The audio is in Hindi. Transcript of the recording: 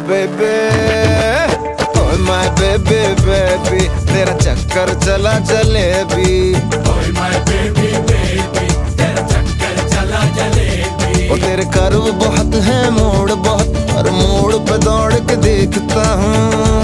बेबी, ओए माय बेबी बेबी, तेरा चक्कर चला जलेबी। ओए माय बेबी बेबी, तेरा चक्कर चला जलेबी। ओ तेरे कर्व बहुत है, मोड़ बहुत, और मोड़ पे दौड़